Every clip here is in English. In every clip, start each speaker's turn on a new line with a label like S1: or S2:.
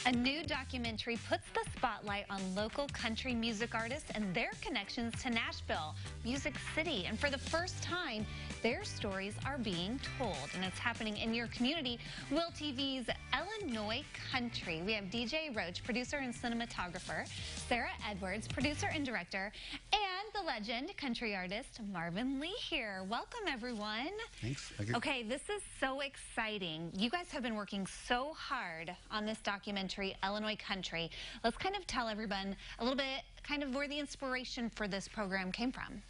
S1: A new documentary puts the spotlight on local country music artists and their connections to Nashville, Music City. And for the first time, their stories are being told. And it's happening in your community. Will TV's Illinois Country. We have DJ Roach, producer and cinematographer, Sarah Edwards, producer and director, and the legend, country artist Marvin Lee here. Welcome, everyone.
S2: Thanks. Thank you.
S1: Okay, this is so exciting. You guys have been working so hard on this documentary, Illinois Country. Let's kind of tell everyone a little bit kind of where the inspiration for this program came from.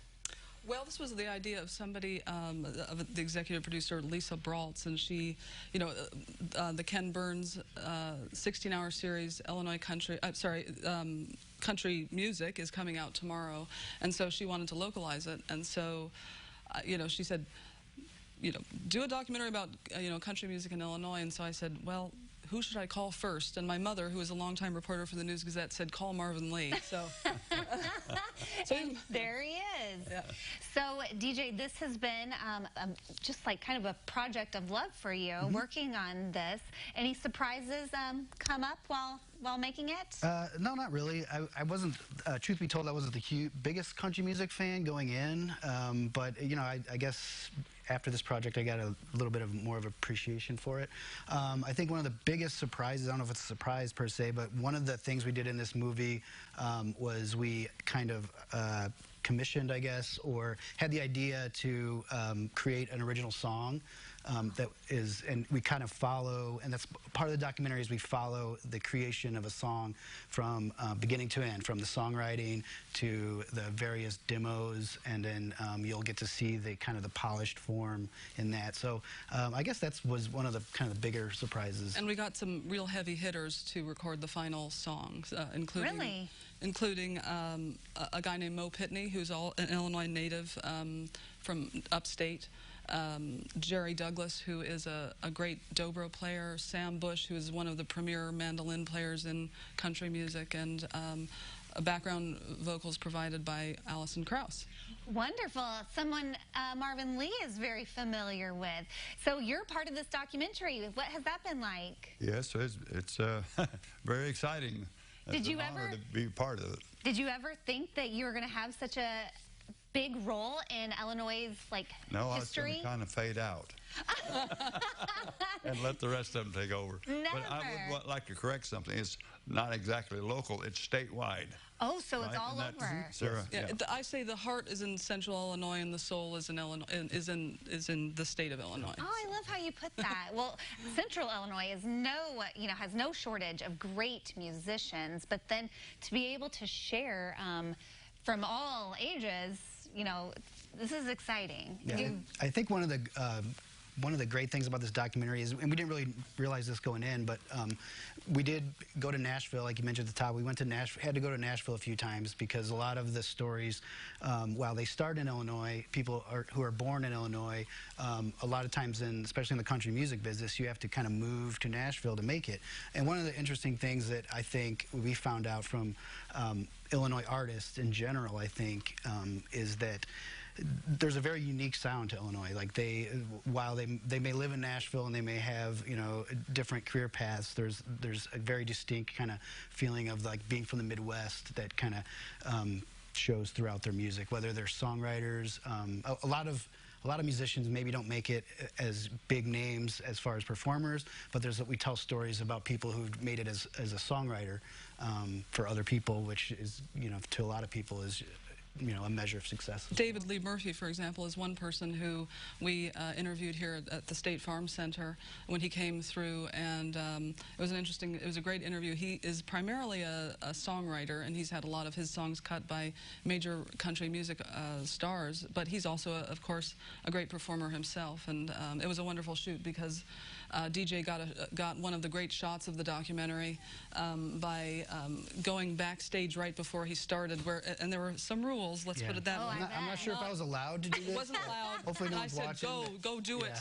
S3: Well, this was the idea of somebody, of the executive producer, Lisa Braultz, and she, you know, the Ken Burns 16-hour series, Illinois Country, Country Music is coming out tomorrow, and so she wanted to localize it, and so, you know, she said, you know, do a documentary about, you know, country music in Illinois, and so I said, well, who should I call first? And my mother, who was a longtime reporter for the News Gazette, said, call Marvin Lee. So,
S1: And there he is.
S3: Yeah.
S1: So, DJ, this has been just like kind of a project of love for you, working on this. Any surprises come up while making it?
S2: No, not really. I wasn't, truth be told, I wasn't the biggest country music fan going in, but, you know, I guess after this project, I got a little bit of more of appreciation for it. I think one of the biggest surprises, I don't know if it's a surprise per se, but one of the things we did in this movie was we kind of commissioned, I guess, or had the idea to create an original song that is, and we kind of follow, and that's part of the documentary, is we follow the creation of a song from beginning to end, from the songwriting to the various demos, and then you'll get to see the kind of the polished form in that. So I guess that was one of the kind of the bigger surprises.
S3: and we got some real heavy hitters to record the final songs, including
S1: Really?
S3: including a guy named Mo Pitney, who's an Illinois native from upstate. Jerry Douglas, who is a great dobro player, Sam Bush, who is one of the premier mandolin players in country music, and background vocals provided by Alison Krauss.
S1: Wonderful. Someone Marvin Lee is very familiar with. So you're part of this documentary. What has that been like?
S4: Yes, it's very exciting.
S1: Did
S4: It's
S1: you
S4: an honor
S1: ever-
S4: to be part of it?
S1: Did you ever think that you were going to have such a big role in Illinois' like
S4: No, I was
S1: history?
S4: going to kind of fade out and let the rest of them take over. But I
S1: Never.
S4: would like to correct something. It's not exactly local. It's statewide.
S1: Oh, so it's
S4: right?
S1: all
S4: And that's-
S1: over.
S4: Sarah,
S3: Yeah,
S4: yeah.
S3: I say the heart is in Central Illinois, and the soul is in Illinois, is in the state of Illinois.
S1: Oh, I love how you put that. Well, Central Illinois is has no shortage of great musicians, but then to be able to share from all ages, you know, this is exciting.
S2: Yeah, I think one of the great things about this documentary is, and we didn't really realize this going in, but we did go to Nashville, like you mentioned at the top. We went to Nashville, had to go to Nashville a few times because a lot of the stories, while they start in Illinois, people who are born in Illinois, a lot of times, especially in the country music business, you have to kind of move to Nashville to make it. And one of the interesting things that I think we found out from Illinois artists in general, I think, is that there's a very unique sound to Illinois. Like while they may live in Nashville and they may have, you know, different career paths, there's a very distinct kind of feeling of like being from the Midwest that kind of shows throughout their music. Whether they're songwriters, a lot of musicians maybe don't make it as big names as far as performers, but we tell stories about people who've made it as a songwriter for other people, which is, you know, to a lot of people is, you know, a measure of success.
S3: David Lee Murphy, for example, is one person who we interviewed here at the State Farm Center when he came through, and it was a great interview. He is primarily a songwriter, and he's had a lot of his songs cut by major country music stars, but he's also, of course, a great performer himself, and it was a wonderful shoot because DJ got one of the great shots of the documentary by going backstage right before he started, and there were some rules. Let's put it that way.
S2: I'm not sure if I was allowed to do this.
S3: It wasn't allowed.
S2: Hopefully no
S3: I
S2: one's
S3: said,
S2: watching.
S3: go do it.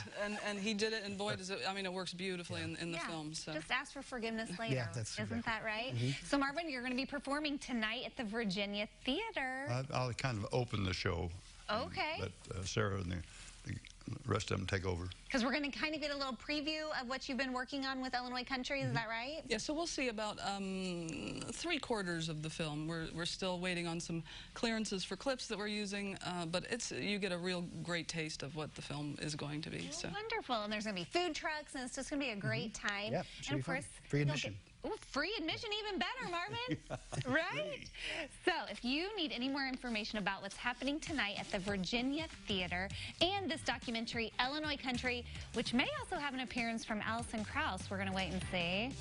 S3: And he did it, and boy, does it, I mean, it works beautifully in the film. So.
S1: Just ask for forgiveness later.
S2: Yeah, that's
S1: Isn't that right? So, Marvin, you're going to be performing tonight at the Virginia Theater.
S4: I'll kind of open the show.
S1: Okay.
S4: Let Sarah and the the rest of them take over.
S1: Because we're going to kind of get a little preview of what you've been working on with Illinois Country, is that right?
S3: Yeah, so we'll see about 3/4 of the film. We're still waiting on some clearances for clips that we're using, but you get a real great taste of what the film is going to be. So
S1: Wonderful, and there's going to be food trucks, and it's just going to be a great time.
S2: Yep, should
S1: and
S2: be
S1: of
S2: fun.
S1: course,
S2: Free
S1: you'll
S2: admission.
S1: Ooh, free admission, even better, Marvin. Right? So if you need any more information about what's happening tonight at the Virginia Theater and this documentary, Illinois Country, which may also have an appearance from Alison Krauss, we're going to wait and see.